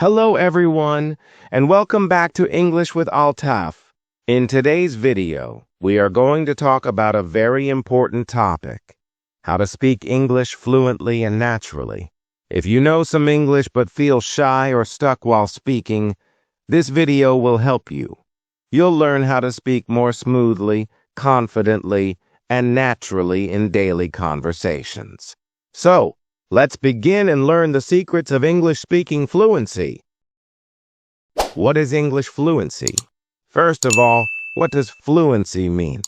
Hello everyone, and welcome back to English with Altaf. In today's video, we are going to talk about a very important topic: how to speak English fluently and naturally. If you know some English but feel shy or stuck while speaking, this video will help you. You'll learn how to speak more smoothly, confidently, and naturally in daily conversations. So, let's begin and learn the secrets of English speaking fluency. What is English fluency? First of all, what does fluency mean?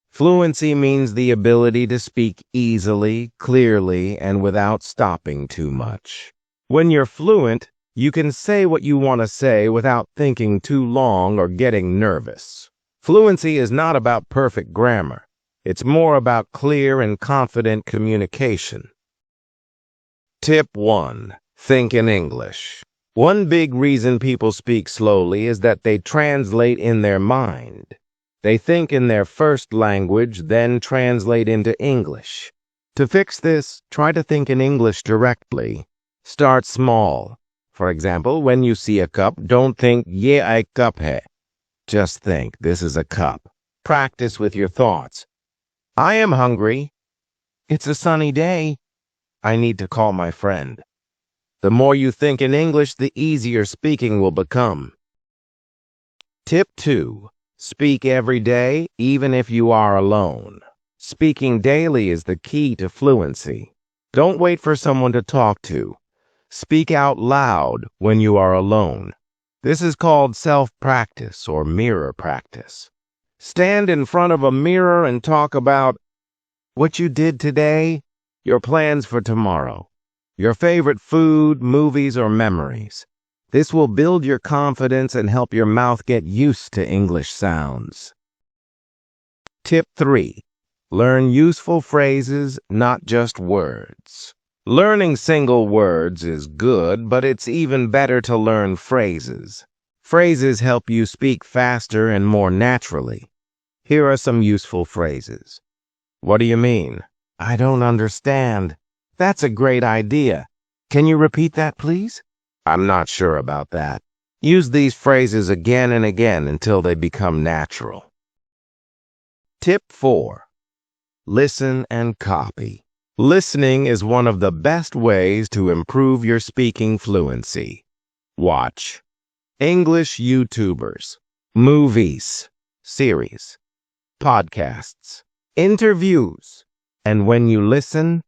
Fluency means the ability to speak easily, clearly, and without stopping too much. When you're fluent, you can say what you want to say without thinking too long or getting nervous. Fluency is not about perfect grammar. It's more about clear and confident communication. Tip 1. Think in English. One big reason people speak slowly is that they translate in their mind. They think in their first language, then translate into English. To fix this, try to think in English directly. Start small. For example, when you see a cup, don't think, "Ye a cup hai." Just think, this is a cup. Practice with your thoughts. I am hungry. It's a sunny day. I need to call my friend. The more you think in English, the easier speaking will become. Tip 2. Speak every day, even if you are alone. Speaking daily is the key to fluency. Don't wait for someone to talk to. Speak out loud when you are alone. This is called self-practice or mirror practice. Stand in front of a mirror and talk about what you did today, your plans for tomorrow, your favorite food, movies, or memories. This will build your confidence and help your mouth get used to English sounds. Tip 3. Learn useful phrases, not just words. Learning single words is good, but it's even better to learn phrases. Phrases help you speak faster and more naturally. Here are some useful phrases. What do you mean? I don't understand. That's a great idea. Can you repeat that, please? I'm not sure about that. Use these phrases again and again until they become natural. Tip 4. Listen and copy. Listening is one of the best ways to improve your speaking fluency. Watch English YouTubers, movies, series, podcasts, interviews. And when you listen,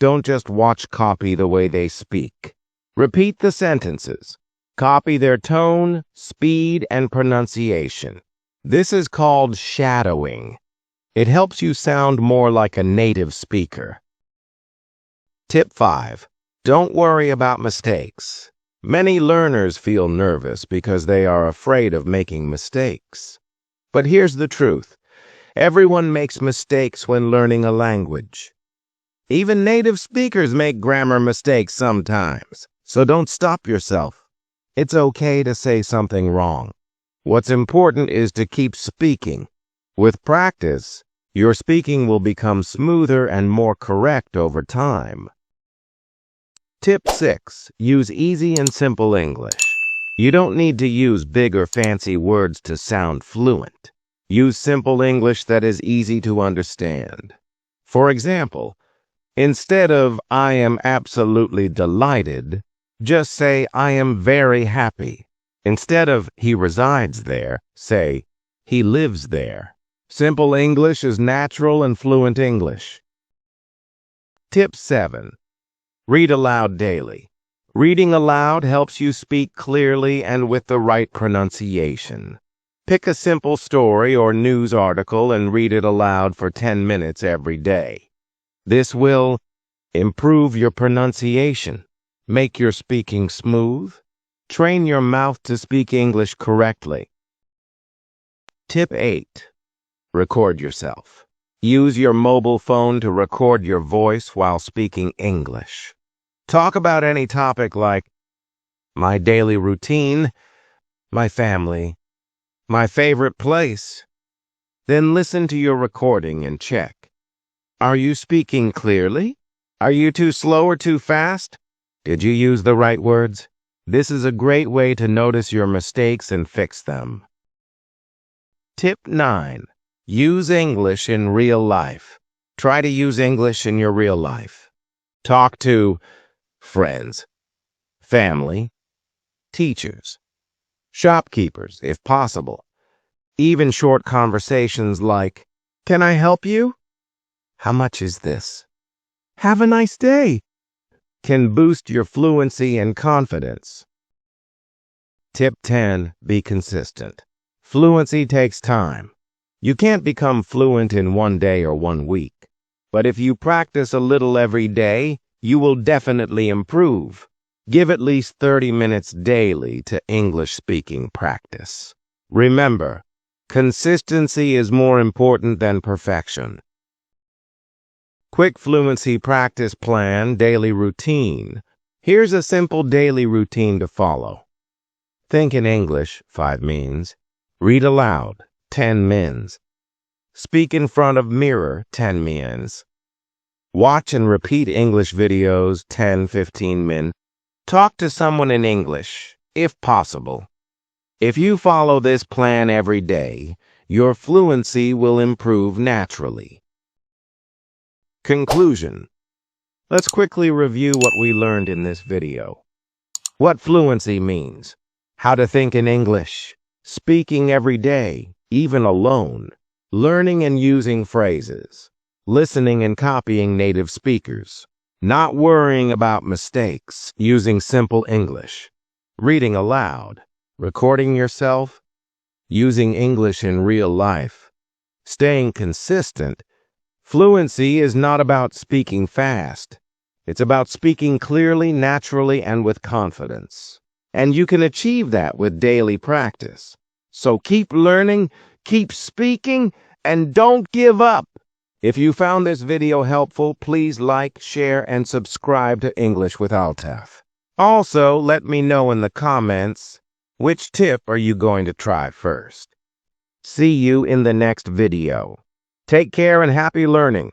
don't just watch copy the way they speak. Repeat the sentences. Copy their tone, speed, and pronunciation. This is called shadowing. It helps you sound more like a native speaker. Tip 5. Don't worry about mistakes. Many learners feel nervous because they are afraid of making mistakes. But here's the truth. Everyone makes mistakes when learning a language. Even native speakers make grammar mistakes sometimes, so don't stop yourself. It's okay to say something wrong. What's important is to keep speaking. With practice, your speaking will become smoother and more correct over time. Tip 6. Use easy and simple English. You don't need to use big or fancy words to sound fluent. Use simple English that is easy to understand. For example, instead of "I am absolutely delighted," just say "I am very happy." Instead of "he resides there," say "he lives there." Simple English is natural and fluent English. Tip 7. Read aloud daily. Reading aloud helps you speak clearly and with the right pronunciation. Pick a simple story or news article and read it aloud for 10 minutes every day. This will improve your pronunciation, make your speaking smooth, train your mouth to speak English correctly. Tip 8. Record yourself. Use your mobile phone to record your voice while speaking English. Talk about any topic like my daily routine, my family, my favorite place. Then listen to your recording and check. Are you speaking clearly? Are you too slow or too fast? Did you use the right words? This is a great way to notice your mistakes and fix them. Tip 9. Use English in real life. Try to use English in your real life. Talk to friends, family, teachers, shopkeepers, if possible. Even short conversations like, "Can I help you? How much is this? Have a nice day," can boost your fluency and confidence. Tip 10. Be consistent. Fluency takes time. You can't become fluent in one day or one week. But if you practice a little every day, you will definitely improve. Give at least 30 minutes daily to English speaking practice. Remember, consistency is more important than perfection. Quick fluency practice plan, daily routine. Here's a simple daily routine to follow. Think in English, 5 means. Read aloud, 10 mins. Speak in front of mirror, 10 mins. Watch and repeat English videos, 10-15 min. Talk to someone in English, if possible. If you follow this plan every day, your fluency will improve naturally. Conclusion. Let's quickly review what we learned in this video. What fluency means. How to think in English. Speaking every day, even alone. Learning and using phrases. Listening and copying native speakers. Not worrying about mistakes. Using simple English. Reading aloud. Recording yourself. Using English in real life. Staying consistent. Fluency is not about speaking fast. It's about speaking clearly, naturally, and with confidence. And you can achieve that with daily practice. So keep learning, keep speaking, and don't give up. If you found this video helpful, please like, share, and subscribe to English with Altaf. Also, let me know in the comments, which tip are you going to try first? See you in the next video. Take care and happy learning.